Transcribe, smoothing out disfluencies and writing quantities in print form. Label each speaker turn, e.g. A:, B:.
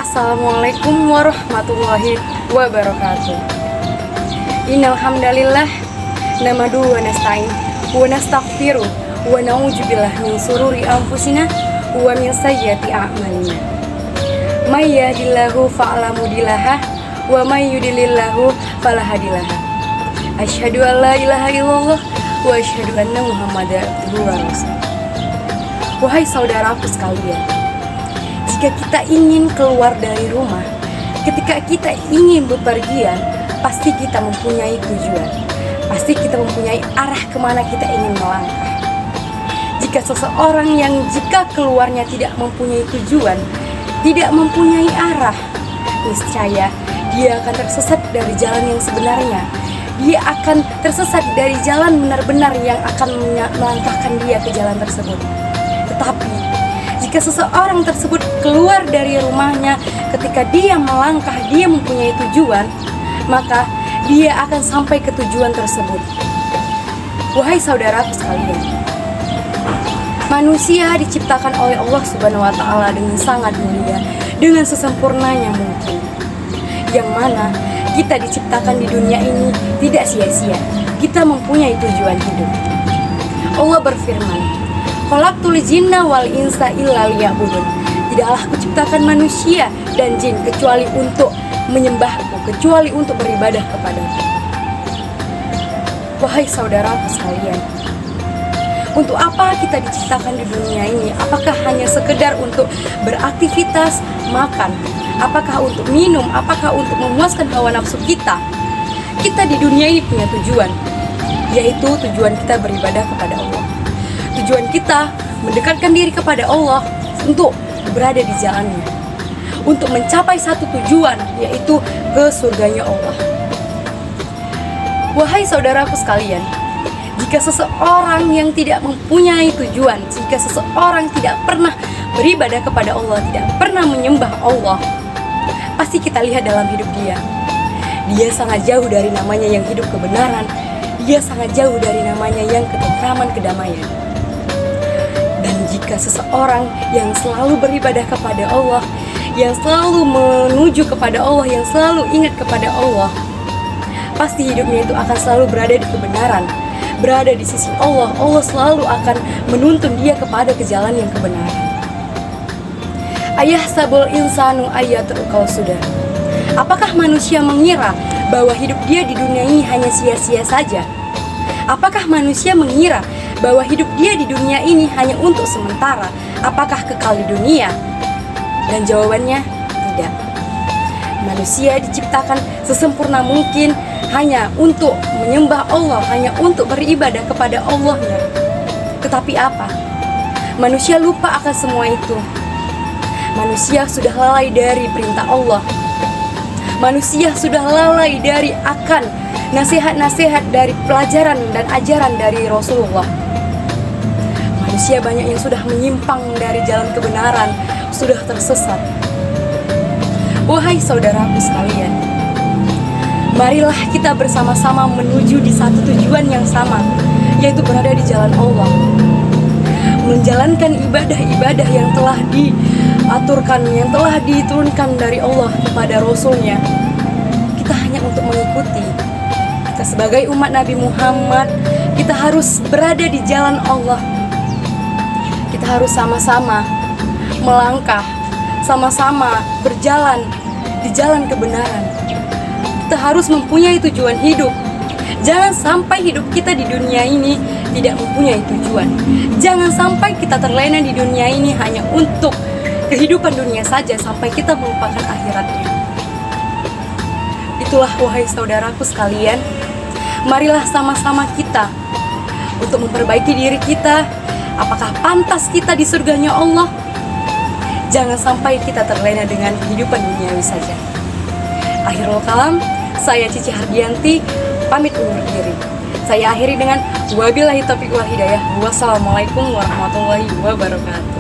A: Assalamualaikum warahmatullahi wabarakatuh. Innal hamdalillah namadu wa nasta'in wa nastaghfiru wa na'udzubillah min sururi anfusina wa min sayyiati a'malina. May yahdihillahu fa'ala mudhillaha wa may yudlilillahu fala hadiyalah. Asyhadu an la ilaha illallah wa asyhadu anna Muhammadar abduhu wa rasuluh. Wahai saudaraku sekalian, jika kita ingin keluar dari rumah, ketika kita ingin bepergian, pasti kita mempunyai tujuan. Pasti kita mempunyai arah kemana kita ingin melangkah. Jika seseorang yang jika keluarnya tidak mempunyai tujuan, tidak mempunyai arah, niscaya dia akan tersesat dari jalan yang sebenarnya. Dia akan tersesat dari jalan benar-benar yang akan melangkahkan dia ke jalan tersebut. Tetapi jika seseorang tersebut keluar dari rumahnya, ketika dia melangkah, dia mempunyai tujuan, maka dia akan sampai ke tujuan tersebut. Wahai saudaraku sekalian, manusia diciptakan oleh Allah Subhanahu wa Ta'ala dengan sangat mulia, dengan sesempurnanya mungkin. Yang mana kita diciptakan di dunia ini tidak sia-sia. Kita mempunyai tujuan hidup. Allah berfirman, "Khalaqtul jinna wal insa illa liya'budun." Tidaklah kuciptakan manusia dan jin kecuali untuk menyembahku, kecuali untuk beribadah kepadaku. Wahai saudaraku sekalian, untuk apa kita diciptakan di dunia ini? Apakah hanya sekedar untuk beraktivitas, makan? Apakah untuk minum? Apakah untuk memuaskan hawa nafsu kita? Kita di dunia ini punya tujuan, yaitu tujuan kita beribadah kepada Allah. Tujuan kita mendekatkan diri kepada Allah untuk berada di jalannya, untuk mencapai satu tujuan, yaitu ke surganya Allah. Wahai saudaraku sekalian, jika seseorang yang tidak mempunyai tujuan, jika seseorang tidak pernah beribadah kepada Allah, tidak pernah menyembah Allah, pasti kita lihat dalam hidup dia sangat jauh dari namanya yang hidup kebenaran. Dia sangat jauh dari namanya yang ketentraman, kedamaian. Dan jika seseorang yang selalu beribadah kepada Allah, yang selalu menuju kepada Allah, yang selalu ingat kepada Allah, pasti hidupnya itu akan selalu berada di kebenaran, berada di sisi Allah. Allah selalu akan menuntun dia kepada ke jalan yang kebenaran. Ayah sabul insanu ayatrukal sudah. Apakah manusia mengira bahwa hidup dia di dunia ini hanya sia-sia saja? Apakah manusia mengira bahwa hidup dia di dunia ini hanya untuk sementara? Apakah kekal di dunia? Dan jawabannya tidak. Manusia diciptakan sesempurna mungkin hanya untuk menyembah Allah, hanya untuk beribadah kepada Allah-Nya. Tetapi apa? Manusia lupa akan semua itu. Manusia sudah lalai dari perintah Allah. Manusia sudah lalai dari akan nasihat-nasihat dari pelajaran dan ajaran dari Rasulullah. Manusia banyak yang sudah menyimpang dari jalan kebenaran, sudah tersesat. Wahai saudaraku sekalian, marilah kita bersama-sama menuju di satu tujuan yang sama, yaitu berada di jalan Allah, menjalankan ibadah-ibadah yang telah diaturkan, yang telah diturunkan dari Allah kepada Rasul-Nya. Kita hanya untuk mengikuti. Kita sebagai umat Nabi Muhammad, kita harus berada di jalan Allah. Kita harus sama-sama melangkah, sama-sama berjalan di jalan kebenaran. Kita harus mempunyai tujuan hidup. Jangan sampai hidup kita di dunia ini tidak mempunyai tujuan. Jangan sampai kita terlena di dunia ini hanya untuk kehidupan dunia saja sampai kita melupakan akhiratnya. Itulah wahai saudaraku sekalian, marilah sama-sama kita untuk memperbaiki diri kita. Apakah pantas kita di surganya Allah? Jangan sampai kita terlena dengan kehidupan duniawi saja. Akhirul kalam, saya Cici Hardianti pamit undur diri. Saya akhiri dengan wabillahi taufiq wal hidayah. Wassalamualaikum warahmatullahi wabarakatuh.